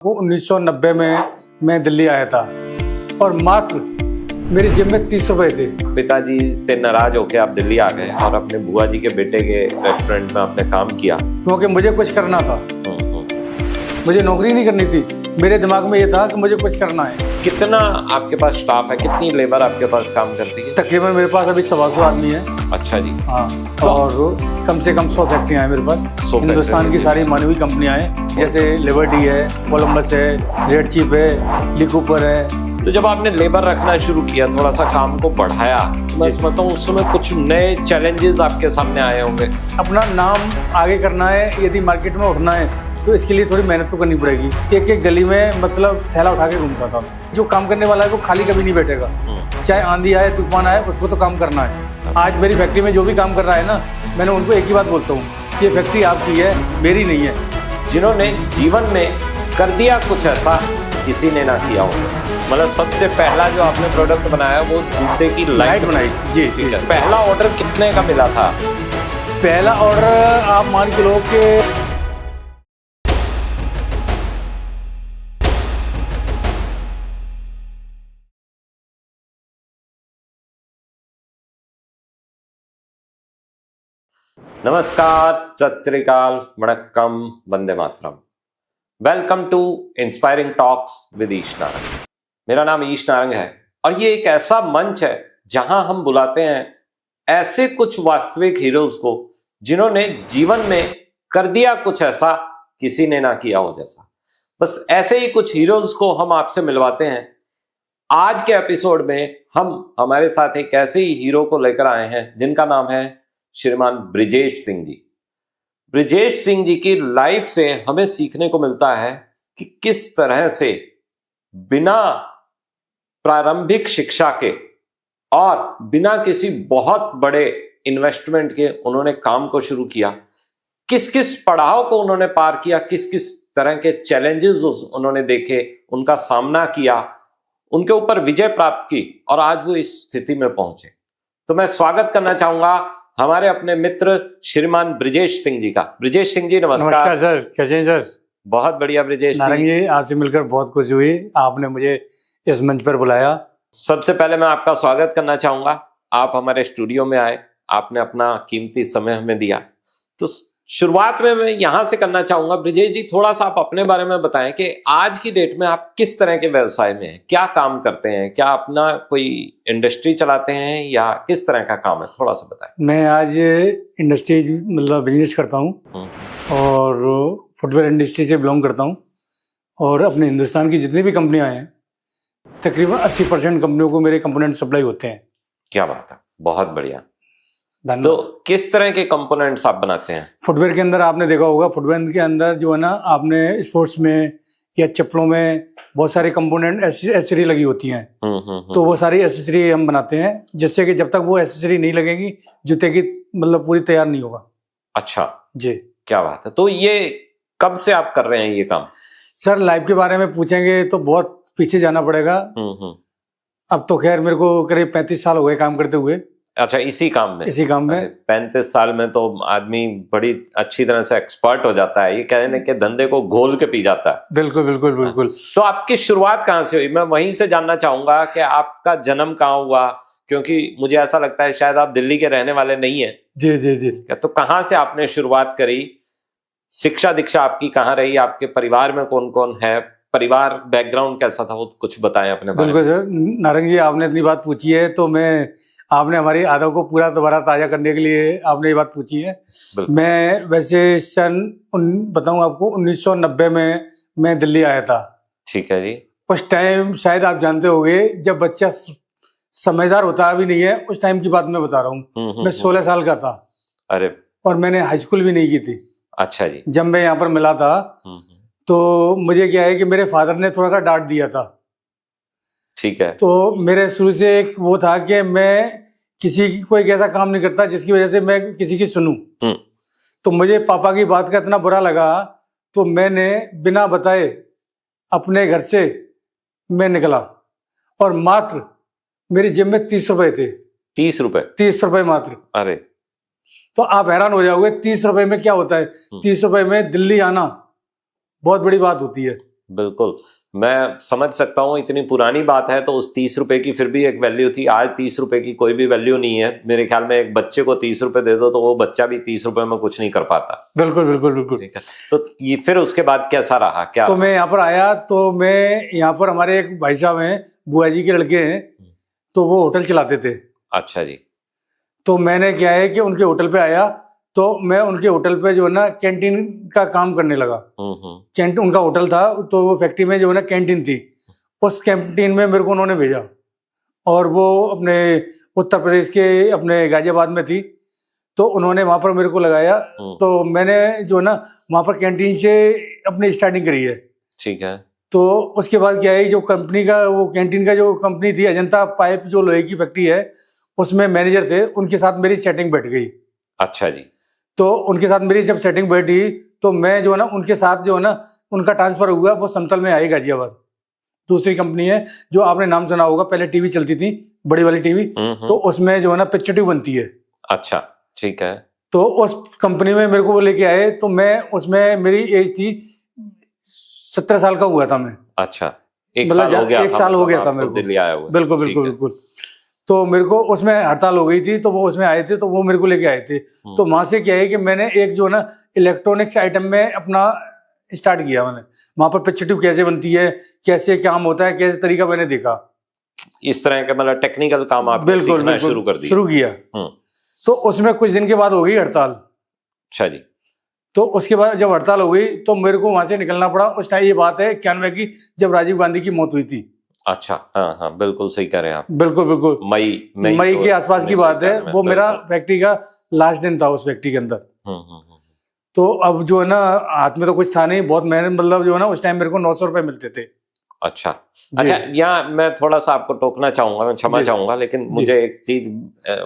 वो 1990 में मैं दिल्ली आया था और मात्र मेरी जेब में 30 रुपए थे। पिताजी से नाराज होकर आप दिल्ली आ गए और अपने बुआ जी के बेटे के रेस्टोरेंट में आपने काम किया। क्योंकि मुझे कुछ करना था, मुझे नौकरी नहीं करनी थी। मेरे दिमाग में ये था कि मुझे कुछ करना है। कितना आपके पास स्टाफ है, कितनी लेबर आपके पास काम करती है? तकरीबन मेरे पास अभी 125 आदमी है। अच्छा जी। हाँ, और कम से कम 100 फैक्ट्रियाँ हैं मेरे पास। हिंदुस्तान की सारी मानवी कंपनियाँ हैं, जैसे लिबर्टी है, कोलंबस है, रेड चीफ है, ली कूपर है। तो जब आपने लेबर रखना शुरू किया, थोड़ा सा काम को बढ़ाया, मैं समझता हूँ उस समय कुछ नए चैलेंजेस आपके सामने आए होंगे। अपना नाम आगे करना है, यदि मार्केट में उठना है तो इसके लिए थोड़ी मेहनत तो करनी पड़ेगी। एक एक गली में मतलब थैला उठा के घूमता था। जो काम करने वाला है वो खाली कभी नहीं बैठेगा, चाहे आंधी आए तूफान आए, उसको तो काम करना है। आज मेरी फैक्ट्री में जो भी काम कर रहा है ना, मैंने उनको एक ही बात बोलता हूँ, ये फैक्ट्री आपकी है, मेरी नहीं है। जिन्होंने जीवन में कर दिया कुछ ऐसा किसी ने ना किया होगा। मतलब सबसे पहला जो आपने प्रोडक्ट बनाया वो जूते की लाइट बनाई। जी ठीक है। पहला ऑर्डर कितने का मिला था? पहला ऑर्डर आप मान के लो कि नमस्कार, सत श्री अकाल, वणक्कम, वंदे मातरम। Welcome to inspiring talks with Ish Narang. मेरा नाम ईश नारंग है और ये एक ऐसा मंच है जहां हम बुलाते हैं ऐसे कुछ वास्तविक हीरोज को जिन्होंने जीवन में कर दिया कुछ ऐसा किसी ने ना किया हो जैसा। बस ऐसे ही कुछ हीरोज को हम आपसे मिलवाते हैं। आज के एपिसोड में हम हमारे साथ एक ऐसे ही हीरो को लेकर आए हैं जिनका नाम है श्रीमान ब्रिजेश सिंह जी। ब्रिजेश सिंह जी की लाइफ से हमें सीखने को मिलता है कि किस तरह से बिना प्रारंभिक शिक्षा के और बिना किसी बहुत बड़े इन्वेस्टमेंट के उन्होंने काम को शुरू किया, किस किस पड़ाव को उन्होंने पार किया, किस किस तरह के चैलेंजेस उन्होंने देखे, उनका सामना किया, उनके ऊपर विजय प्राप्त की और आज वो इस स्थिति में पहुंचे। तो मैं स्वागत करना चाहूंगा हमारे अपने मित्र श्रीमान ब्रिजेश सिंह जी का। ब्रिजेश सिंह जी नमस्कार। नमस्कार सर, कैसे हैं सर? बहुत बढ़िया ब्रिजेश नारंग जी, आपसे मिलकर बहुत खुशी हुई, आपने मुझे इस मंच पर बुलाया। सबसे पहले मैं आपका स्वागत करना चाहूंगा। आप हमारे स्टूडियो में आए, आपने अपना कीमती समय हमें दिया। तो शुरुआत में मैं यहां से करना चाहूंगा, ब्रिजेश जी थोड़ा सा आप अपने बारे में बताएं कि आज की डेट में आप किस तरह के व्यवसाय में हैं, क्या काम करते हैं, क्या अपना कोई इंडस्ट्री चलाते हैं या किस तरह का काम है, थोड़ा सा बताएं। मैं आज इंडस्ट्री मतलब बिजनेस करता हूँ और फुटवेयर इंडस्ट्री से बिलोंग करता हूँ और अपने हिंदुस्तान की जितनी भी कंपनियां हैं तकरीबन 80% कंपनियों को मेरे कंपोनेंट सप्लाई होते हैं। क्या बात है, बहुत बढ़िया। तो किस तरह के कंपोनेंट्स आप बनाते हैं? फुटवेयर के अंदर आपने देखा होगा, फुटवेयर के अंदर जो है ना, आपने स्पोर्ट्स में या चप्पलों में बहुत सारे कंपोनेंट एसेसरी लगी होती हैं। तो वो सारी एसेसरी हम बनाते हैं, जिससे कि जब तक वो एसेसरी नहीं लगेगी जूते की मतलब पूरी तैयार नहीं होगा। अच्छा जी, क्या बात है। तो ये कब से आप कर रहे हैं ये काम? सर लाइफ के बारे में पूछेंगे तो बहुत पीछे जाना पड़ेगा। अब तो खैर मेरे को करीब 35 साल हो गए काम करते हुए। अच्छा, इसी काम में? इसी काम में 35 साल में तो आदमी बड़ी अच्छी तरह से एक्सपर्ट हो जाता है। ये कहने के धंधे को घोल के पी जाता है। बिल्कुल बिल्कुल बिल्कुल। तो आपकी शुरुआत कहाँ से हुई? मैं वहीं से जानना चाहूंगा कि आपका जन्म कहाँ हुआ, क्योंकि मुझे ऐसा लगता है शायद आप दिल्ली के रहने वाले नहीं है। जी जी जी। तो कहाँ से आपने शुरुआत करी? शिक्षा दीक्षा आपकी कहाँ रही? आपके परिवार में कौन कौन है? परिवार बैकग्राउंड कैसा था, वो कुछ बताएं अपने बारे में। बिल्कुल सर, नारंग जी आपने इतनी बात पूछी है तो आपने हमारी आदत को पूरा दोबारा ताजा करने के लिए आपने ये बात पूछी है। मैं वैसे बताऊं आपको, 1990 में मैं दिल्ली आया था। ठीक है जी। उस टाइम शायद आप जानते होंगे, जब बच्चा समझदार होता भी नहीं है, उस टाइम की बात मैं बता रहा हूँ। मैं 16 साल का था। अरे, और मैंने हाई स्कूल भी नहीं की थी। अच्छा जी। जब मैं यहाँ पर मिला था तो मुझे क्या है कि मेरे फादर ने थोड़ा सा डांट दिया था। ठीक है। तो मेरे शुरू से एक वो था कि मैं किसी की कोई ऐसा काम नहीं करता जिसकी वजह से मैं किसी की सुनूं। तो मुझे पापा की बात का इतना बुरा लगा, तो मैंने बिना बताए अपने घर से मैं निकला और मात्र मेरी जेब में 30 रुपए थे। 30 रुपए? 30 रुपए मात्र। अरे, तो आप हैरान हो जाओगे 30 रुपए में क्या होता है। 30 रुपए में दिल्ली आना बहुत बड़ी बात होती है। बिल्कुल, मैं समझ सकता हूँ, इतनी पुरानी बात है तो उस 30 रुपए की फिर भी एक वैल्यू थी। आज 30 रुपए की कोई भी वैल्यू नहीं है। मेरे ख्याल में एक बच्चे को 30 रुपए दे दो तो वो बच्चा भी 30 रुपए में कुछ नहीं कर पाता। बिल्कुल बिल्कुल बिल्कुल। ठीक है, तो ये फिर उसके बाद कैसा रहा, क्या तो रहा? मैं यहाँ पर आया, तो मैं यहाँ पर हमारे एक भाई साहब हैं, बुआ जी के लड़के हैं, तो वो होटल चलाते थे। अच्छा जी। तो मैंने क्या है कि उनके होटल पे आया, तो मैं उनके होटल पे जो है ना कैंटीन का काम करने लगा। कैंटीन उनका होटल था, तो वो फैक्ट्री में जो है ना कैंटीन थी, उस कैंटीन में मेरे को उन्होंने भेजा। और वो अपने उत्तर प्रदेश के अपने गाजियाबाद में थी, तो उन्होंने वहाँ पर मेरे को लगाया। तो मैंने जो है ना वहाँ पर कैंटीन से अपनी स्टार्टिंग करी है। ठीक है। तो उसके बाद क्या है, जो कंपनी का वो कैंटीन का जो कंपनी थी अजंता पाइप, जो लोहे की फैक्ट्री है, उसमें मैनेजर थे, उनके साथ मेरी सेटिंग बैठ गई। अच्छा जी। तो उनके साथ मेरी जब सेटिंग बैठी, तो मैं जो है ना उनके साथ जो है ना उनका ट्रांसफर हुआ, वो समतल में आई गाजियाबाद। दूसरी कंपनी है जो आपने नाम सुना होगा, पहले टीवी चलती थी, बड़ी वाली टीवी, तो उसमें जो है ना पिक्चर ट्यूब बनती है। अच्छा, ठीक है। तो उस कंपनी में मेरे को वो लेके आए, तो मैं उसमें मेरी एज थी 17 साल का हुआ था मैं। अच्छा, एक साल हो गया, एक साल हो गया था मेरे को दिल्ली आया हुआ। बिल्कुल बिल्कुल बिल्कुल। तो मेरे को उसमें हड़ताल हो गई थी, तो वो उसमें आए थे, तो वो मेरे को लेके आए थे। तो वहां से क्या है कि मैंने एक जो है ना इलेक्ट्रॉनिक्स आइटम में अपना स्टार्ट किया। मैंने वहां पर पिक्चर ट्यूब कैसे बनती है, कैसे काम होता है, कैसे तरीका मैंने देखा। इस तरह का मतलब टेक्निकल काम आपने सीखना शुरू कर दिया? शुरू किया। तो उसमें कुछ दिन के बाद हो गई हड़ताल। अच्छा जी। तो उसके बाद जब हड़ताल हो गई, तो मेरे को वहां से निकलना पड़ा। उस टाइम ये बात है 91 की, जब राजीव गांधी की मौत हुई थी। अच्छा, हाँ हाँ, बिल्कुल सही कह रहे हैं आप। बिल्कुल बिल्कुल, मई के आसपास की बात है। वो मेरा फैक्ट्री का लास्ट दिन था उस फैक्ट्री के अंदर। तो अब जो है ना हाथ में तो कुछ था नहीं, बहुत मेहनत, मतलब जो है ना उस टाइम मेरे को 900 रुपए मिलते थे। अच्छा अच्छा, यहाँ मैं थोड़ा सा आपको टोकना चाहूंगा, मैं क्षमा चाहूंगा, लेकिन मुझे एक चीज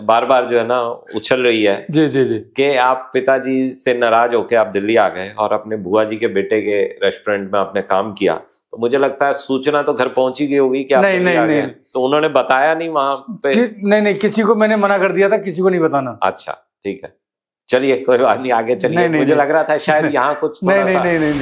बार बार जो है ना उछल रही है जी जी जी, कि आप पिताजी से नाराज होके आप दिल्ली आ गए और अपने बुआ जी के बेटे के रेस्टोरेंट में आपने काम किया। तो मुझे लगता है सूचना तो घर पहुंची गई होगी कि आप दिल्ली आ गए। तो उन्होंने बताया नहीं वहां पे? नहीं, किसी को मैंने मना कर दिया था, किसी को नहीं बताना। अच्छा, ठीक है, चलिए कोई बात नहीं, आगे चलिए। मुझे लग रहा था शायद यहाँ कुछ नहीं,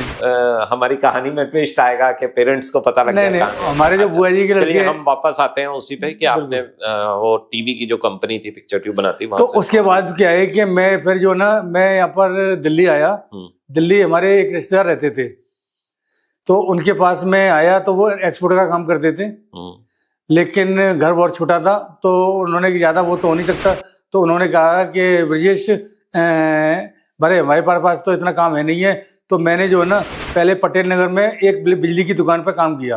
हमारी कहानी में ट्विस्ट आएगा कि पेरेंट्स को पता लग जाएगा। हमारे जो बुआ जी के लड़के, चलिए हम वापस आते हैं उसी पे कि आपने वो टीवी की जो कंपनी थी पिक्चर ट्यूब बनाती, तो उसके बाद क्या है कि मैं फिर जो ना मैं यहाँ पर दिल्ली आया। दिल्ली हमारे एक रिश्तेदार रहते थे, तो उनके पास में आया। तो वो एक्सपोर्ट का काम करते थे, लेकिन घर बहुत छोटा था, तो उन्होंने ज्यादा वो तो हो नहीं सकता। तो उन्होंने कहा कि ब्रजेश भाई हमारे पास तो इतना काम है नहीं है। तो मैंने जो है ना पहले पटेल नगर में एक बिजली की दुकान पर काम किया।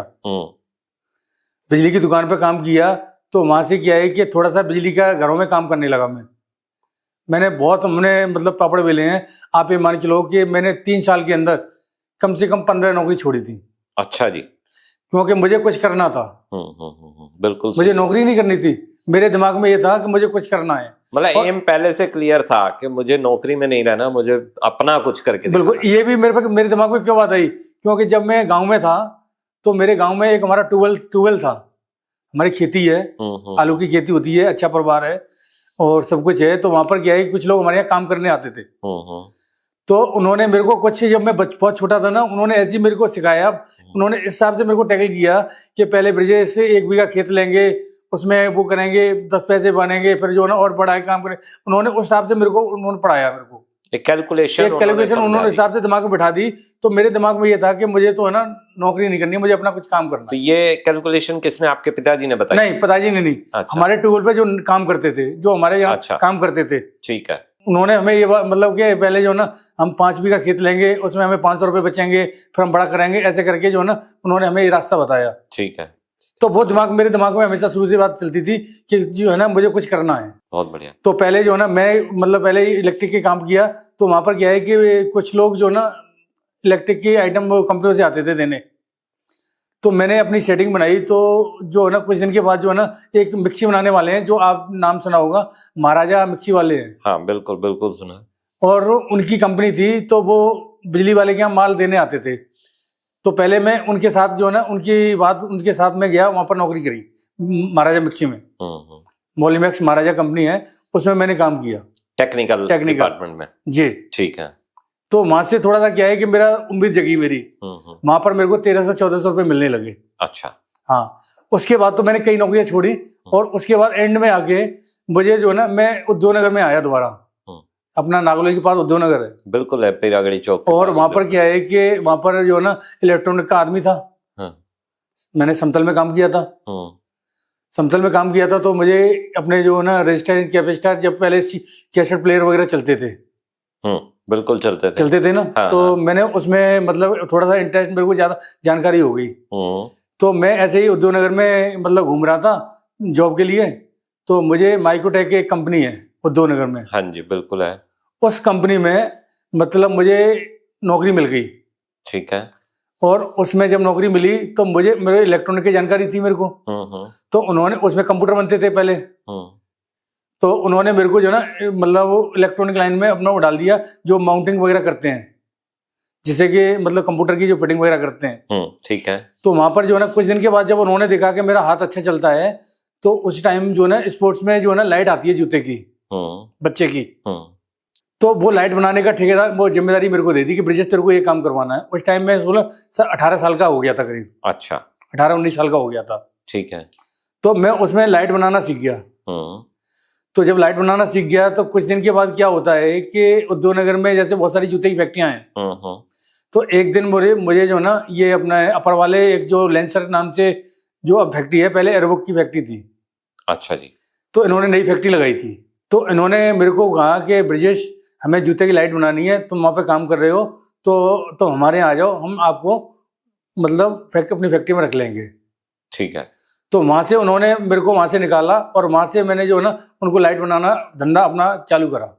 बिजली की दुकान पर काम किया, तो वहां से क्या है कि थोड़ा सा बिजली का घरों में काम करने लगा। मैंने बहुत हमने मतलब पापड़ बेले हैं। आप ये मान के लो कि मैंने 3 साल के अंदर कम से कम 15 नौकरी छोड़ी थी। अच्छा जी। क्योंकि मुझे कुछ करना था। बिल्कुल, मुझे नौकरी नहीं करनी थी, मेरे दिमाग में ये था कि मुझे कुछ करना है। मतलब एम पहले से क्लियर था कि मुझे नौकरी में नहीं रहना, मुझे अपना कुछ करके दिखाना। बिल्कुल, ये भी मेरे दिमाग में क्यों बात आई, क्योंकि जब मैं गांव में था, तो मेरे गांव में एक हमारा ट्यूबवेल था। हमारी खेती है, आलू की खेती होती है, अच्छा परिवार है और सब कुछ है। तो वहां पर क्या है, कुछ लोग हमारे यहाँ काम करने आते थे। तो उन्होंने मेरे को कुछ, जब मैं बहुत छोटा था ना, उन्होंने ऐसे ही मेरे को सिखाया। उन्होंने इस हिसाब से मेरे को टैकल किया कि पहले ब्रिजेश से 1 बीघा खेत लेंगे, उसमें वो करेंगे, 10 पैसे बनेंगे, फिर जो है ना और बड़ा काम करें। उन्होंने उस हिसाब से मेरे को उन्होंने पढ़ाया। मेरे को एक कैलकुलेशन उन्होंने हिसाब से दिमाग में बिठा दी। तो मेरे दिमाग में ये था कि मुझे तो है ना नौकरी नहीं करनी, मुझे अपना कुछ काम करना। तो ये कैलकुलेशन किसने, आपके पिताजी ने बताया? नहीं, पिताजी ने नहीं। अच्छा। हमारे ट्यूबवेल पे जो काम करते थे, जो हमारे यहाँ काम करते थे, ठीक है, उन्होंने हमें ये मतलब कि पहले जो ना हम 5 बीघा खेत लेंगे, उसमें हमें 500 रुपए बचेंगे, फिर हम बड़ा करेंगे, ऐसे करके जो है ना उन्होंने हमें ये रास्ता बताया। ठीक है। तो वो मेरे दिमाग में हमेशा शुरू से बात चलती थी कि जो है ना मुझे कुछ करना है। बहुत बढ़िया। तो पहले जो है ना मैं मतलब पहले इलेक्ट्रिक के काम किया। तो वहां पर क्या है कि कुछ लोग जो ना इलेक्ट्रिक की आइटम कंपनियों से आते थे देने। तो मैंने अपनी सेटिंग बनाई। तो जो है ना कुछ दिन के बाद जो है ना एक मिक्सी बनाने वाले हैं, जो आप नाम सुना होगा, महाराजा मिक्सी वाले हैं। हाँ बिल्कुल बिल्कुल सुना। और उनकी कंपनी थी, तो वो बिजली वाले के यहाँ माल देने आते थे। तो पहले मैं उनके साथ जो है ना उनके साथ में गया, वहां पर नौकरी करी महाराजा मिक्सी में। मॉलीमैक्स महाराजा कंपनी है, उसमें मैंने काम किया, टेक्निकल डिपार्टमेंट में। जी, ठीक है। तो वहां से थोड़ा सा क्या है कि मेरा उम्मीद जगी मेरी, वहां पर मेरे को 1300-1400 रुपये मिलने लगे। अच्छा। हाँ, उसके बाद तो मैंने कई नौकरियां छोड़ी और उसके बाद एंड में आके मुझे जो है ना, मैं उद्योगनगर में आया दोबारा, अपना नागलोई के पास उद्योगनगर है, बिल्कुल है, पीरागढ़ी चौक। और वहां पर क्या है कि वहां पर जो है ना इलेक्ट्रॉनिक का आदमी था। मैंने समतल में काम किया था। समतल में काम किया था तो मुझे अपने जो है ना रजिस्टर कैपेसिटर, जब पहले कैसेट प्लेयर वगैरह चलते थे, बिल्कुल चलते थे ना। हाँ, तो हाँ। मैंने उसमें मतलब थोड़ा सा इंटरेस्ट, मेरे को ज्यादा जानकारी हो गई। तो मैं ऐसे ही उद्योगनगर में मतलब घूम रहा था जॉब के लिए, तो मुझे माइक्रोटेक एक कंपनी है उद्योगनगर में। हाँ जी, बिल्कुल है। उस कंपनी में मतलब मुझे नौकरी मिल गई। ठीक है। और उसमें जब नौकरी मिली तो मुझे मेरे इलेक्ट्रॉनिक की जानकारी थी मेरे को। तो उन्होंने, उसमें कंप्यूटर बनते थे पहले, तो उन्होंने मेरे को जो ना मतलब इलेक्ट्रॉनिक लाइन में अपना वो डाल दिया, जो माउंटिंग वगैरह करते हैं, जिससे कि मतलब कंप्यूटर की जो फिटिंग वगैरह करते हैं। ठीक है। तो वहां पर जो है ना कुछ दिन के बाद जब उन्होंने देखा कि मेरा हाथ अच्छा चलता है, तो उस टाइम जो है ना स्पोर्ट्स में जो है ना लाइट आती है जूते की, बच्चे की, तो वो लाइट बनाने का ठेकेदार, वो जिम्मेदारी मेरे को दे दी कि ब्रिजेश तेरे को ये काम करवाना है। उस टाइम में 18 साल का हो गया था करीब। अच्छा। 18-19 साल का हो गया था। ठीक है। तो मैं उसमें लाइट बनाना सीख गया। तो जब लाइट बनाना सीख गया तो कुछ दिन के बाद क्या होता है कि उद्योगनगर में जैसे बहुत सारी जूते की फैक्ट्रियां हैं, तो एक दिन मुझे जो ना ये अपना अपर वाले एक जो लेंसर नाम से जो अब फैक्ट्री है, पहले एयरबुक की फैक्ट्री थी। अच्छा जी। तो इन्होंने नई फैक्ट्री लगाई थी, तो इन्होंने मेरे को कहा कि ब्रिजेश हमें जूते की लाइट बनानी है, तुम वहाँ पे काम कर रहे हो तो हमारे यहाँ आ जाओ, हम आपको मतलब अपनी फैक्ट्री में रख लेंगे। ठीक है। तो वहाँ से उन्होंने मेरे को वहाँ से निकाला और वहाँ से मैंने जो है ना उनको लाइट बनाना धंधा अपना चालू करा।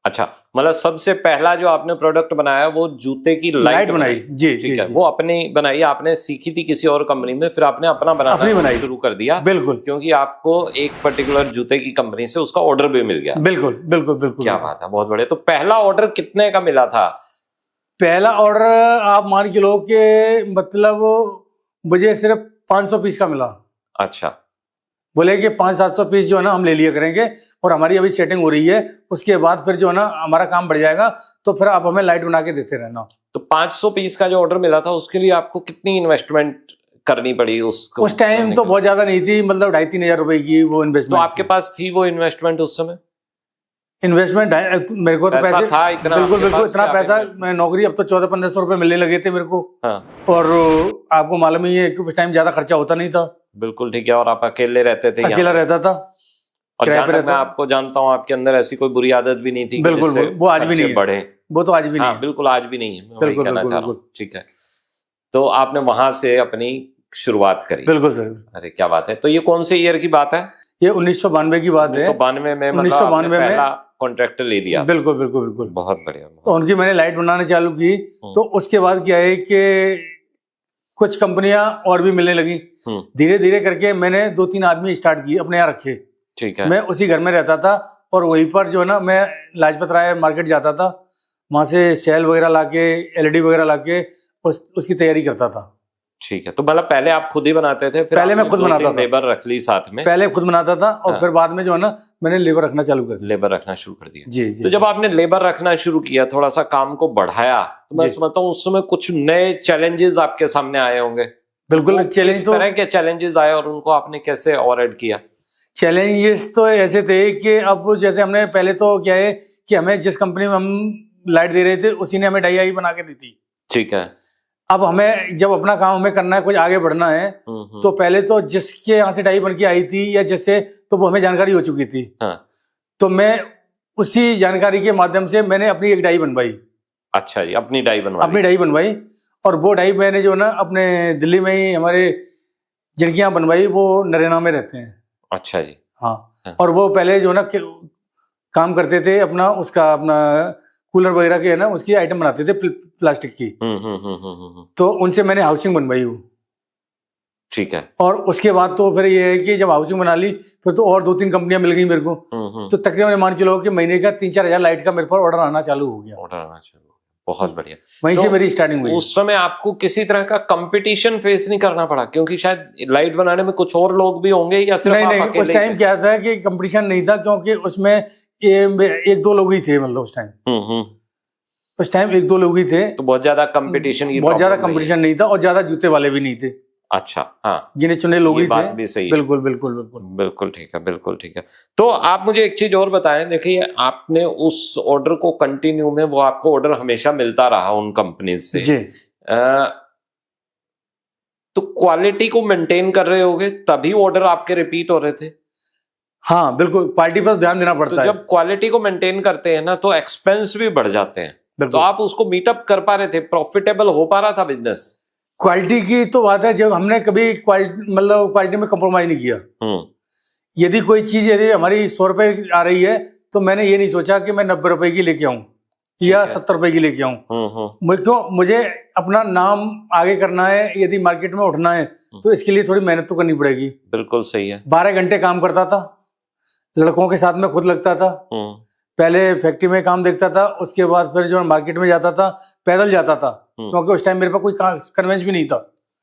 अच्छा, मतलब सबसे पहला जो आपने प्रोडक्ट बनाया वो जूते की लाइट बनाई। जी, ठीक है। वो अपनी बनाई, आपने सीखी थी किसी और कंपनी में, फिर आपने अपना बनाना शुरू कर दिया। बिल्कुल, क्योंकि आपको एक पर्टिकुलर जूते की कंपनी से उसका ऑर्डर भी मिल गया। बिल्कुल बिल्कुल बिल्कुल। क्या बात है, बहुत बढ़िया। तो पहला ऑर्डर कितने का मिला था? पहला ऑर्डर आप मान के लो कि मतलब मुझे सिर्फ 500 पीस का मिला। अच्छा। बोले कि 500-700 पीस जो है ना हम ले लिया करेंगे, और हमारी अभी सेटिंग हो रही है, उसके बाद फिर जो है ना हमारा काम बढ़ जाएगा, तो फिर आप हमें लाइट बना के देते रहना। तो 500 पीस का जो ऑर्डर मिला था उसके लिए आपको कितनी इन्वेस्टमेंट करनी पड़ी? उस टाइम तो बहुत ज्यादा नहीं थी, मतलब 2,500-3 हजार रुपए की वो इन्वेस्टमेंट। तो आपके पास थी वो इन्वेस्टमेंट उस समय? इन्वेस्टमेंट मेरे को तो पैसे था इतना, बिल्कुल बिल्कुल इतना पैसा। मैं नौकरी, अब तो 1400-1500 रुपए मिलने लगे थे मेरे को। हाँ। और आपको मालूम ही है कि उस टाइम ज्यादा खर्चा होता नहीं था। बिल्कुल ठीक है। और आप अकेले रहते थे? अकेला रहता था। और जहाँ तक मैं आपको जानता हूँ आपके अंदर ऐसी कोई बुरी आदत भी नहीं थी? बिल्कुल, वो आज भी नहीं बढ़े। वो तो आज भी नहीं। बिल्कुल आज भी नहीं है, मैं वही कहना चाह रहा हूँ। ठीक है। तो आपने वहां से अपनी शुरुआत करी? बिल्कुल सर। अरे क्या बात है। तो ये कौन से ईयर की बात है? ये 1992 की बात है। 1992 में 1992 में कॉन्ट्रैक्ट ले लिया? बिल्कुल बिल्कुल बिल्कुल। बहुत बढ़िया। तो उनकी मैंने लाइट बनाने चालू की, तो उसके बाद क्या है कि कुछ कंपनियां और भी मिलने लगी। धीरे धीरे करके मैंने 2-3 आदमी स्टार्ट किए, अपने यहाँ रखे। ठीक है। मैं उसी घर में रहता था और वहीं पर जो है ना मैं लाजपत राय मार्केट जाता था, वहां से सेल वगैरह लाके, एलईडी वगैरह लाके उसकी तैयारी करता था। ठीक है। तो मतलब पहले आप खुद ही बनाते थे? फिर पहले मैं खुद बनाता था, लेबर रख ली साथ में। पहले खुद बनाता था और फिर बाद में जो है ना मैंने लेबर रखना चालू कर दिया। लेबर रखना शुरू कर दिया। जी। तो जब आपने लेबर रखना शुरू किया, थोड़ा सा काम को बढ़ाया, तो मैं समझता हूँ उस समय कुछ नए चैलेंजेस आपके सामने आए होंगे? बिल्कुल। चैलेंज तो तरह के चैलेंजेस आए और उनको आपने कैसे ओवरराइड किया? चैलेंजेस तो ऐसे थे कि अब जैसे हमने पहले तो क्या है कि हमें जिस कंपनी में हम लाइट दे रहे थे उसी ने हमें डाई बना के दी थी। ठीक है। अब हमें जब अपना काम हमें करना है, कुछ आगे बढ़ना है, तो पहले तो जिसके यहाँ से डाई बन के आई थी या जिससे, तो वो हमें जानकारी हो चुकी थी। हाँ। तो मैं उसी जानकारी के माध्यम से मैंने अपनी एक डाई बनवाई। अच्छा जी, अपनी डाई बनवाई। और वो डाई मैंने जो ना अपने दिल्ली में ही हमारे जिनके यहाँ बनवाई, वो नरेना में रहते हैं। अच्छा जी। हाँ। और वो पहले जो ना काम करते थे अपना, उसका अपना कूलर वगैरह के है ना उसकी आइटम बनाते थे प्लास्टिक की। तो उनसे मैंने हाउसिंग बनवाई वो। ठीक है। और उसके बाद तो फिर ये है कि जब हाउसिंग बना ली फिर तो और 2-3 कंपनियां मिल गई मेरे को। तो तकरीबन मान के लो कि महीने का 3-4 हजार लाइट का मेरे पर ऑर्डर आना चालू हो गया। बहुत बढ़िया। वहीं से मेरी स्टार्टिंग हुई। उस समय आपको किसी तरह का कंपटीशन फेस नहीं करना पड़ा? क्योंकि शायद लाइट बनाने में कुछ और लोग भी होंगे या सिर्फ आप अकेले? उस टाइम क्या था कि कंपटीशन नहीं था, क्योंकि उसमें 1-2 लोग ही थे, मतलब उस टाइम। उस टाइम एक दो लोग ही थे, तो बहुत ज्यादा कंपटीशन की बहुत ज्यादा problem नहीं है। कंपटीशन नहीं था और ज्यादा जूते वाले भी नहीं थे, अच्छा, हाँ, गिने चुने लोग ये ही बात थे। भी सही है। बिल्कुल बिल्कुल बिल्कुल। बिल्कुल ठीक है, बिल्कुल ठीक है। तो आप मुझे एक चीज और बताएं, देखिए आपने उस ऑर्डर को कंटिन्यू में, वो आपको ऑर्डर हमेशा मिलता रहा उन कंपनीज से जी। तो क्वालिटी को मेंटेन कर रहे होगे तभी ऑर्डर आपके रिपीट हो रहे थे। हाँ बिल्कुल, क्वालिटी पर ध्यान देना तो पड़ता है। जब क्वालिटी को मेंटेन करते हैं ना तो एक्सपेंस भी बढ़ जाते हैं, तो बिल्कुल। आप उसको मीटअप कर पा रहे थे, प्रॉफिटेबल हो पा रहा था बिजनेस। क्वालिटी की तो बात है, जब हमने कभी क्वालिटी में कॉम्प्रोमाइज नहीं किया। यदि कोई चीज यदि हमारी 100 रुपए आ रही है तो मैंने ये नहीं सोचा कि मैं 90 रुपए की लेके आऊं या 70 रुपए की लेके आऊं। मुझे अपना नाम आगे करना है, यदि मार्केट में उठना है तो इसके लिए थोड़ी मेहनत तो करनी पड़ेगी। बिल्कुल सही है। 12 घंटे काम करता था, लड़कों के साथ में खुद लगता था। पहले फैक्ट्री में काम देखता था, उसके बाद फिर जो मार्केट में जाता था, पैदल जाता था, क्योंकि उस टाइम मेरे पास कोई कन्वेंस भी नहीं था।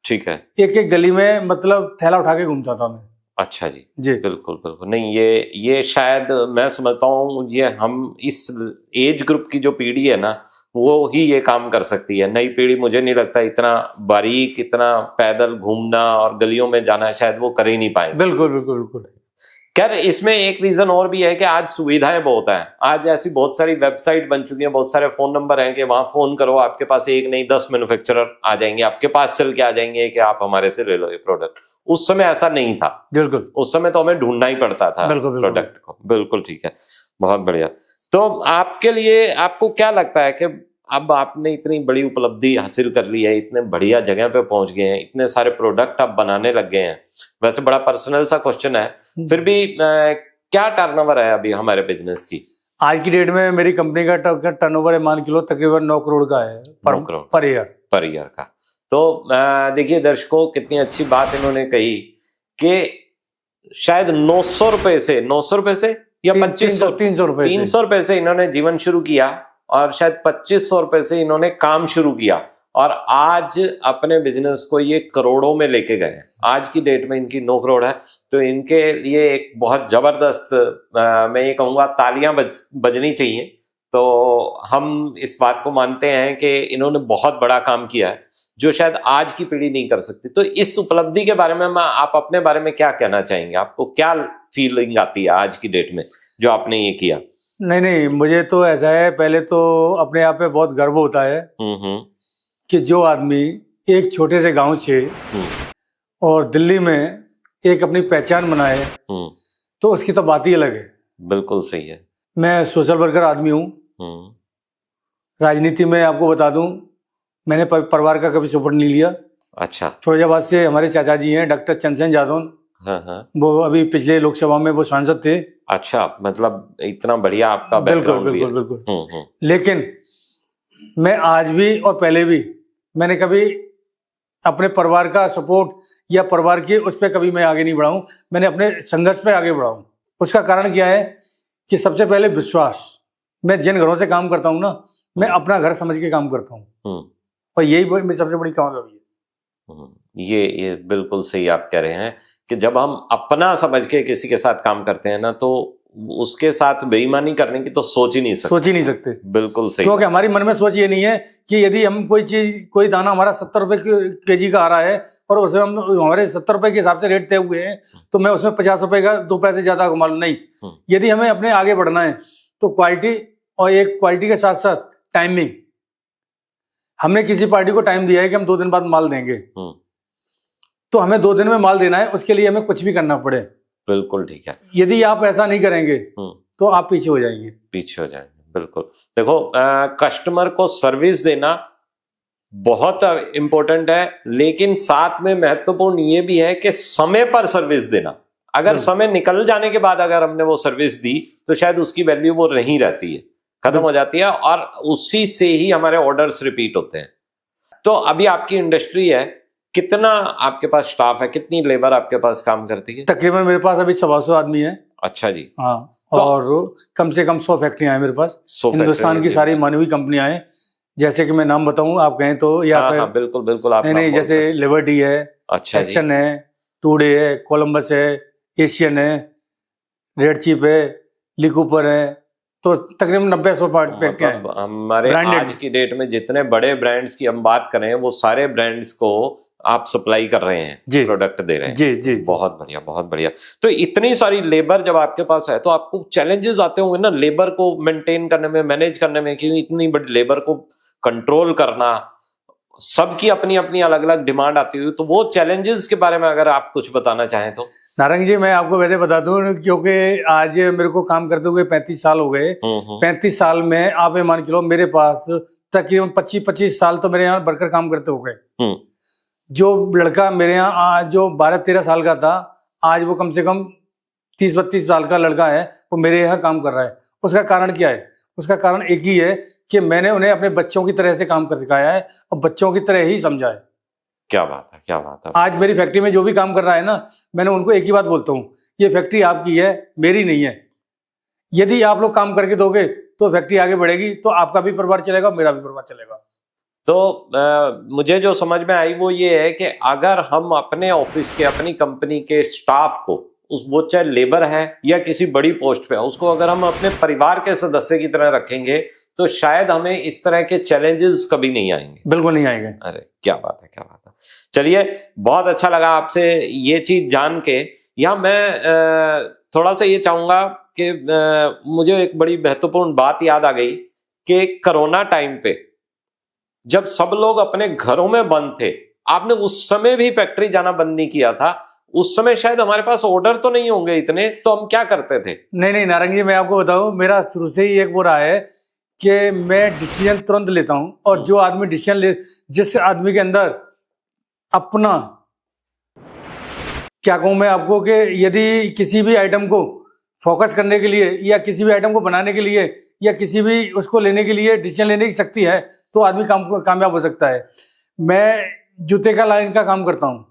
ठीक है। एक एक गली में मतलब थैला उठा के घूमता था मैं। अच्छा जी जी बिल्कुल बिल्कुल। नहीं, ये शायद मैं समझता हूँ ये हम इस एज ग्रुप की जो पीढ़ी है ना वो ही ये काम कर सकती है। नई पीढ़ी मुझे नहीं लगता इतना बारीक, इतना पैदल घूमना और गलियों में जाना शायद वो कर ही नहीं पाए। बिल्कुल बिल्कुल बिल्कुल। खैर इसमें एक रीजन और भी है कि आज सुविधाएं बहुत हैं। आज ऐसी बहुत सारी वेबसाइट बन चुकी हैं, बहुत सारे फोन नंबर हैं कि वहां फोन करो, आपके पास एक नहीं 10 मैन्युफैक्चरर आ जाएंगे, आपके पास चल के आ जाएंगे कि आप हमारे से ले लो ये प्रोडक्ट। उस समय ऐसा नहीं था। बिल्कुल। उस समय तो हमें ढूंढना ही पड़ता था प्रोडक्ट को। बिल्कुल ठीक है, बहुत बढ़िया। तो आपके लिए, आपको क्या लगता है कि अब आपने इतनी बड़ी उपलब्धि हासिल कर ली है, इतने बढ़िया जगह पे पहुंच गए हैं, इतने सारे प्रोडक्ट आप बनाने लग गए हैं, वैसे बड़ा पर्सनल सा क्वेश्चन है, फिर भी क्या टर्नओवर है अभी हमारे बिजनेस की? आज की डेट में मेरी कंपनी का टर्नओवर है, मान के लो तकरीबन 9 करोड़ का है पर ईयर का। तो देखिए दर्शकों, कितनी अच्छी बात इन्होंने कही कि शायद 900 रुपए से या 300 रुपए से इन्होंने जीवन शुरू किया और शायद 2500 रुपए से इन्होंने काम शुरू किया और आज अपने बिजनेस को ये करोड़ों में लेके गए। आज की डेट में इनकी 9 करोड़ है, तो इनके लिए एक बहुत जबरदस्त, मैं ये कहूँगा तालियां बजनी चाहिए। तो हम इस बात को मानते हैं कि इन्होंने बहुत बड़ा काम किया है जो शायद आज की पीढ़ी नहीं कर सकती। तो इस उपलब्धि के बारे में आप अपने बारे में क्या कहना चाहेंगे? आपको क्या फीलिंग आती है आज की डेट में जो आपने ये किया? नहीं, मुझे तो ऐसा है, पहले तो अपने आप पे बहुत गर्व होता है कि जो आदमी एक छोटे से गांव से और दिल्ली में एक अपनी पहचान बनाए तो उसकी तो बात ही अलग है। बिल्कुल सही है। मैं सोशल वर्कर आदमी हूँ। राजनीति में आपको बता दूं, मैंने परिवार का कभी सपोर्ट नहीं लिया। अच्छा। फिरोजाबाद से हमारे चाचा जी हैं, डॉक्टर चंदन जादौन। हाँ। वो अभी पिछले लोकसभा में वो सांसद थे। अच्छा, मतलब इतना बढ़िया आपका बैकग्राउंड भी है। बिल्कुल। लेकिन मैं आज भी और पहले भी मैंने कभी अपने परिवार का सपोर्ट या परिवार के उस पर कभी मैं आगे नहीं बढ़ा हूँ। मैंने अपने संघर्ष पे आगे बढ़ा हूँ। उसका कारण क्या है कि सबसे पहले विश्वास। मैं जिन घरों से काम करता हूँ ना, मैं अपना घर समझ के काम करता हूँ और यही मेरी सबसे बड़ी कामयाबी है। ये बिल्कुल सही आप कह रहे हैं कि जब हम अपना समझ के किसी के साथ काम करते हैं ना तो उसके साथ बेईमानी करने की तो सोच ही नहीं सकते। बिल्कुल सही। क्योंकि हमारी मन में सोच ये नहीं है कि यदि हम कोई दाना हमारा 70 रुपए केजी का आ रहा है और उसमें हम हमारे 70 रुपए के हिसाब से रेट तय हुए हैं तो मैं उसमें 50 रुपए का 2 पैसे ज्यादा कमा लूं। नहीं, यदि हमें अपने आगे बढ़ना है तो क्वालिटी, और एक क्वालिटी के साथ साथ टाइमिंग। हमने किसी पार्टी को टाइम दिया है कि हम 2 दिन बाद माल देंगे, तो हमें 2 दिन में माल देना है, उसके लिए हमें कुछ भी करना पड़े। बिल्कुल ठीक है। यदि आप ऐसा नहीं करेंगे तो आप पीछे हो जाएंगे। बिल्कुल। देखो, कस्टमर को सर्विस देना बहुत इंपॉर्टेंट है, लेकिन साथ में महत्वपूर्ण ये भी है कि समय पर सर्विस देना। अगर समय निकल जाने के बाद अगर हमने वो सर्विस दी तो शायद उसकी वैल्यू वो नहीं रहती है, खत्म हो जाती है और उसी से ही हमारे ऑर्डर्स रिपीट होते हैं। तो अभी आपकी इंडस्ट्री है, कितना आपके पास स्टाफ है, कितनी लेबर आपके पास काम करती है? तकरीबन मेरे पास अभी 125 आदमी है। अच्छा जी। हाँ, और कम से कम 100 फैक्ट्रियां हैं मेरे पास। हिंदुस्तान की सारी मानवी कंपनियां हैं, जैसे कि मैं नाम बताऊं आप कहें तो, या हाँ, बिल्कुल आप नहीं, जैसे लिबर्टी है, अच्छा, एक्शन है, टुडे है, कोलंबस है, एशियन है, रेड चीप है, लिकूपर है, तो तकरीबन 90-100 फैक्ट्रियां हैं। मतलब हमारे Branded। आज की डेट में जितने बड़े ब्रांड्स की हम बात करें वो सारे ब्रांड्स को आप सप्लाई कर रहे हैं, जी। प्रोडक्ट दे रहे हैं। जी जी जी। बहुत बढ़िया, बहुत बढ़िया। तो इतनी सारी लेबर जब आपके पास है तो आपको चैलेंजेस आते होंगे ना लेबर को मेंटेन करने में, मैनेज करने में, क्योंकि इतनी बड़ी लेबर को कंट्रोल करना, सबकी अपनी अपनी अलग अलग डिमांड आती हुई, तो वो चैलेंजेस के बारे में अगर आप कुछ बताना चाहें तो। नारंग जी, मैं आपको वैसे बता दूं, क्योंकि आज मेरे को काम करते हुए 35 साल हो गए। 35 साल में आप ये मान के चलो मेरे पास तकरीबन 25 साल तो मेरे यहाँ वर्कर काम करते हो गए। जो लड़का मेरे यहाँ आज जो 12-13 साल का था, आज वो कम से कम 30-32 साल का लड़का है, वो मेरे यहाँ काम कर रहा है। उसका कारण क्या है? उसका कारण एक ही है कि मैंने उन्हें अपने बच्चों की तरह से काम कर सिखाया है और बच्चों की तरह ही समझा है। क्या बात है, क्या बात है। आज मेरी फैक्ट्री में जो भी काम कर रहा है ना, मैंने उनको एक ही बात बोलता हूँ, ये फैक्ट्री आपकी है, मेरी नहीं है। यदि आप लोग काम करके दोगे तो फैक्ट्री आगे बढ़ेगी, तो आपका भी परिवार चलेगा, मेरा भी परिवार चलेगा। तो मुझे जो समझ में आई वो ये है कि अगर हम अपने ऑफिस के, अपनी कंपनी के स्टाफ को, वो चाहे लेबर है या किसी बड़ी पोस्ट पे है, उसको अगर हम अपने परिवार के सदस्य की तरह रखेंगे तो शायद हमें इस तरह के चैलेंजेस कभी नहीं आएंगे। बिल्कुल नहीं आएंगे। अरे क्या बात है, क्या बात है। चलिए, बहुत अच्छा लगा आपसे ये चीज जान के। यहाँ मैं थोड़ा सा ये चाहूंगा कि मुझे एक बड़ी महत्वपूर्ण बात याद आ गई कि कोरोना टाइम पे जब सब लोग अपने घरों में बंद थे, आपने उस समय भी फैक्ट्री जाना बंद नहीं किया था। उस समय शायद हमारे पास ऑर्डर तो नहीं होंगे इतने, तो हम क्या करते थे? नहीं नारंग जी, मैं आपको बताऊं, मेरा शुरू से ही एक वो रहा है कि मैं डिसीजन तुरंत लेता हूं। और जो आदमी डिसीजन ले, जिस आदमी के अंदर अपना, क्या कहूं मैं आपको, कि यदि किसी भी आइटम को फोकस करने के लिए या किसी भी आइटम को बनाने के लिए या किसी भी उसको लेने के लिए डिसीजन लेने की शक्ति है, तो आदमी कामयाब हो सकता है। मैं जूते का लाइन का काम करता हूं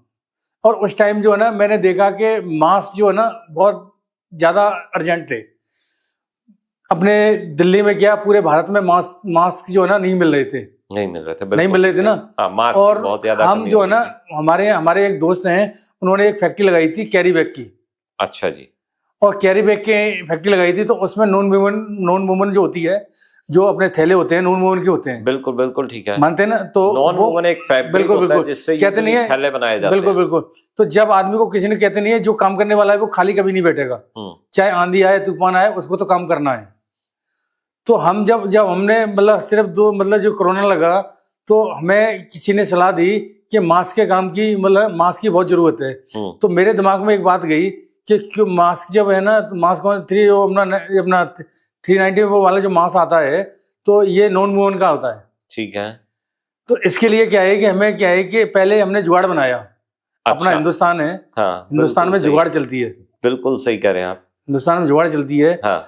और उस टाइम जो है ना, मैंने देखा कि मास्क जो है ना बहुत ज्यादा अर्जेंट थे। अपने दिल्ली में क्या, पूरे भारत में मास्क जो है ना नहीं मिल रहे थे। नहीं मिल रहे थे ना। मास्क और बहुत ज्यादा हम जो है ना, हमारे एक दोस्त हैं, उन्होंने एक फैक्ट्री लगाई थी कैरी बैग की। अच्छा जी। और कैरी बैग की फैक्ट्री लगाई थी, तो उसमें नॉन वुमन जो होती है, जो अपने थैले होते हैं नॉन वुमन के होते हैं। बिल्कुल बिल्कुल, ठीक है, मानते हैं ना। तो नॉन वुमन एक फैब्रिक होता है जिससे कहते नहीं है थैले बनाए जाते हैं। बिल्कुल बिल्कुल। तो जब आदमी को किसी ने, कहते नहीं है, जो काम करने वाला है वो खाली कभी नहीं बैठेगा, चाहे आंधी आए तूफान आए, उसको तो काम करना है। तो हम जब हमने सिर्फ जो कोरोना लगा, तो हमें किसी ने सलाह दी कि मास्क के काम की, मास्क की बहुत जरूरत है। तो मेरे दिमाग में एक बात गई कि क्यों मास्क जब है ना, तो मास्क अपना 390 वाला जो मास्क आता है, तो ये नॉन वुमन का होता है। ठीक है। तो इसके लिए क्या है कि हमें क्या है कि पहले हमने जुगाड़ बनाया। अपना हिंदुस्तान है, हाँ, हिंदुस्तान में जुगाड़ चलती है। बिल्कुल सही कह रहे हैं आप, हिंदुस्तान में जुगाड़ चलती है। हाँ।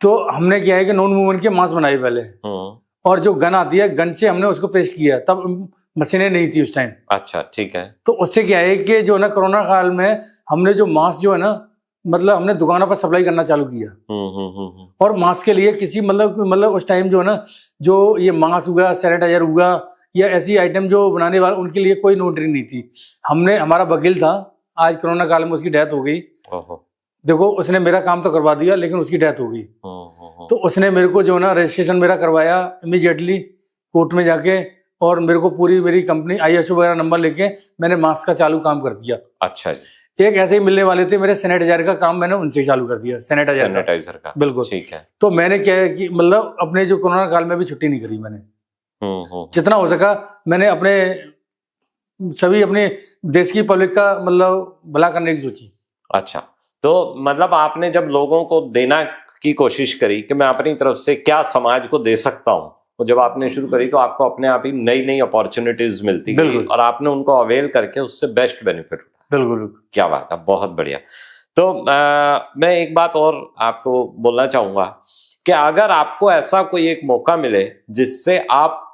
तो हमने क्या है कि नॉन वुमन के मास्क बनाए पहले, और जो गन आती है, गन से हमने उसको पेस्ट किया। तब मशीनें नहीं थी उस टाइम। अच्छा, ठीक है। तो उससे क्या है कि जो ना कोरोना काल में हमने जो मास्क जो है ना, हमने दुकानों पर सप्लाई करना चालू किया। और मास्क के लिए किसी उस टाइम जो है ना, जो ये मास्क हुआ, सैनिटाइजर हुआ, या ऐसी आइटम जो बनाने वाले, उनके लिए कोई नोटरी नहीं थी। हमारा वकील था, आज कोरोना काल में उसकी डेथ हो गई। देखो, उसने मेरा काम तो करवा दिया, लेकिन उसकी डेथ हो गई। तो उसने मेरे को जो ना रजिस्ट्रेशन मेरा करवाया इमीडिएटली कोर्ट में जाके, और मेरे को पूरी मेरी कंपनी ISO वगैरह नंबर लेके मैंने मास्क का चालू काम कर दिया। अच्छा जी। एक ऐसे ही मिलने वाले थे मेरे, सैनिटाइजर का काम मैंने उनसे चालू कर दिया। सैनिटाइजर का बिल्कुल, ठीक है। तो मैंने क्या है कि अपने जो कोरोना काल में भी छुट्टी नहीं करी मैंने। जितना हो सका मैंने अपने देश की पब्लिक का भला करने की सोची। अच्छा, तो आपने जब लोगों को देना की कोशिश करी कि मैं अपनी तरफ से क्या समाज को दे सकता हूँ, तो जब आपने शुरू करी तो आपको अपने आप ही नई नई अपॉर्चुनिटीज मिलती गई और आपने उनको अवेल करके उससे बेस्ट बेनिफिट उठाया। बिल्कुल, क्या बात है, बहुत बढ़िया। तो मैं एक बात और आपको बोलना चाहूंगा कि अगर आपको ऐसा कोई एक मौका मिले जिससे आप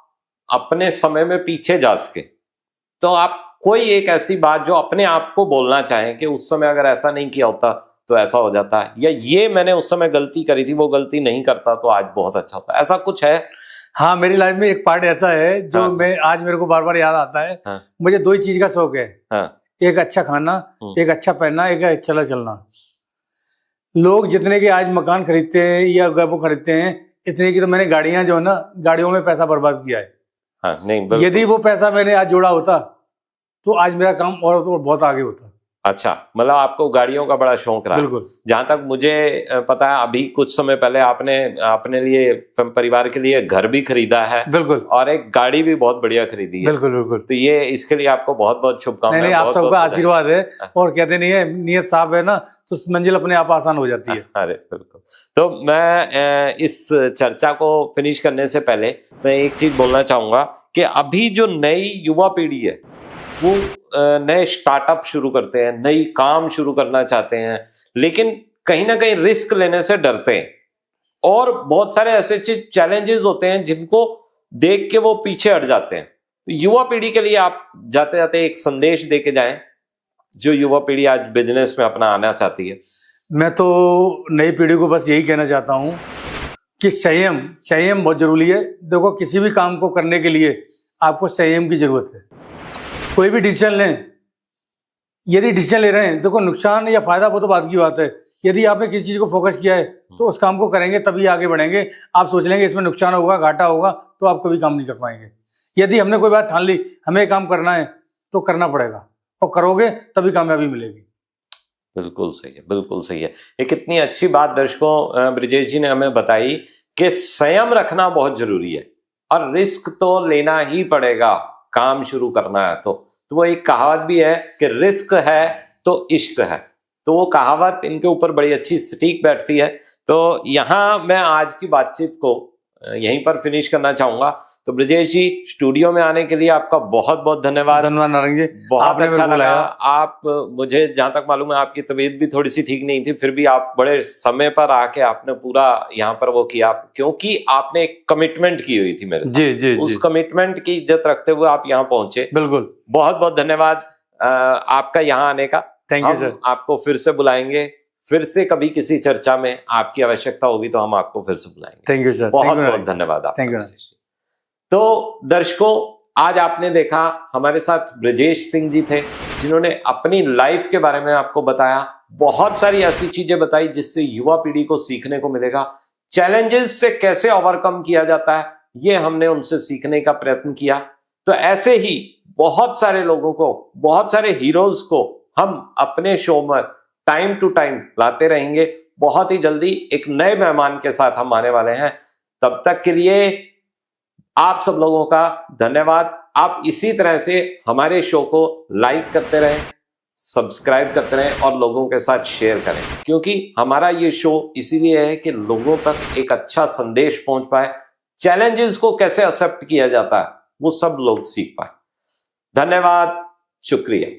अपने समय में पीछे जा सके, तो आप कोई एक ऐसी बात जो अपने आप को बोलना चाहें कि उस समय अगर ऐसा नहीं किया होता तो ऐसा हो जाता, या ये मैंने उस समय गलती करी थी, वो गलती नहीं करता तो आज बहुत अच्छा होता, ऐसा कुछ है? हाँ, मेरी लाइफ में एक पार्ट ऐसा है जो आज मेरे को बार बार याद आता है। हाँ। मुझे दो ही चीज का शौक है। हाँ। एक अच्छा खाना, एक अच्छा पहनना, एक अच्छा चलना। लोग जितने के आज मकान खरीदते हैं या वो खरीदते हैं, इतने की तो मैंने गाड़ियां जो है ना, गाड़ियों में पैसा बर्बाद किया है। हाँ, नहीं, यदि वो पैसा मैंने आज जोड़ा होता तो आज मेरा काम और तो बहुत आगे होता। अच्छा, मतलब आपको गाड़ियों का बड़ा शौक रहा। बिल्कुल। जहां तक मुझे पता है, अभी कुछ समय पहले आपने अपने लिए, परिवार के लिए घर भी खरीदा है। बिल्कुल। और एक गाड़ी भी बहुत बढ़िया खरीदी है। बिल्कुल बिल्कुल। तो ये इसके लिए आपको बहुत बहुत शुभकामनाएं। नहीं, आप सबका आशीर्वाद है। और कहते नहीं है, नियत साफ है ना तो मंजिल अपने आप आसान हो जाती है। अरे बिल्कुल। तो मैं इस चर्चा को फिनिश करने से पहले मैं एक चीज बोलना चाहूंगा कि अभी जो नई युवा पीढ़ी है वो नए स्टार्टअप शुरू करते हैं, नई काम शुरू करना चाहते हैं, लेकिन कहीं ना कहीं रिस्क लेने से डरते हैं और बहुत सारे ऐसे चैलेंजेस होते हैं जिनको देख के वो पीछे हट जाते हैं। तो युवा पीढ़ी के लिए आप जाते जाते एक संदेश दे के जाएं, जो युवा पीढ़ी आज बिजनेस में अपना आना चाहती है। मैं तो नई पीढ़ी को बस यही कहना चाहता हूं कि संयम बहुत जरूरी है। देखो, किसी भी काम को करने के लिए आपको संयम की जरूरत है। कोई भी डिसीजन लें, यदि डिसीजन ले रहे हैं, देखो नुकसान या फायदा वो तो बात की बात है। यदि आपने किसी चीज को फोकस किया है तो उस काम को करेंगे तभी आगे बढ़ेंगे। आप सोच लेंगे इसमें नुकसान होगा, घाटा होगा, तो आप कभी काम नहीं कर पाएंगे। यदि हमने कोई बात ठान ली, हमें काम करना है तो करना पड़ेगा, और करोगे तभी कामयाबी मिलेगी। बिल्कुल सही है, बिल्कुल सही है। एक इतनी अच्छी बात दर्शकों ब्रिजेश जी ने हमें बताई कि संयम रखना बहुत जरूरी है और रिस्क तो लेना ही पड़ेगा काम शुरू करना है। तो वो एक कहावत भी है कि रिस्क है तो इश्क है। तो वो कहावत इनके ऊपर बड़ी अच्छी सटीक बैठती है। तो यहाँ मैं आज की बातचीत को यहीं पर फिनिश करना चाहूंगा। तो ब्रिजेश जी, स्टूडियो में आने के लिए आपका बहुत बहुत धन्यवाद। धन्यवाद नारंग जी, बहुत अच्छा लगा। आप, मुझे जहां तक मालूम है आपकी तबीयत भी थोड़ी सी ठीक नहीं थी, फिर भी आप बड़े समय पर आके आपने पूरा यहाँ पर वो किया, क्योंकि आपने एक कमिटमेंट की हुई थी मेरे साथ। जी, उस कमिटमेंट की इज्जत रखते हुए आप यहाँ पहुंचे। बिल्कुल, बहुत बहुत धन्यवाद आपका यहाँ आने का। Thank you sir. आपको फिर से बुलाएंगे, फिर से कभी किसी चर्चा में आपकी आवश्यकता होगी तो हम आपको फिर से बुलाएंगे। Thank you sir. बहुत बहुत धन्यवाद आपका। तो दर्शकों, आज आपने देखा हमारे साथ ब्रिजेश सिंह जी थे, जिन्होंने अपनी लाइफ के बारे में आपको बताया। बहुत सारी ऐसी चीजें बताई जिससे युवा पीढ़ी को सीखने को मिलेगा। चैलेंजेस से कैसे ओवरकम किया जाता है, ये हमने उनसे सीखने का प्रयत्न किया। तो ऐसे ही बहुत सारे लोगों को, बहुत सारे हीरोज को हम अपने शो में टाइम टू टाइम लाते रहेंगे। बहुत ही जल्दी एक नए मेहमान के साथ हम आने वाले हैं। तब तक के लिए आप सब लोगों का धन्यवाद। आप इसी तरह से हमारे शो को लाइक करते रहें, सब्सक्राइब करते रहें और लोगों के साथ शेयर करें, क्योंकि हमारा ये शो इसीलिए है कि लोगों तक एक अच्छा संदेश पहुंच पाए। चैलेंजेस को कैसे एक्सेप्ट किया जाता है वो सब लोग सीख पाए। धन्यवाद, शुक्रिया।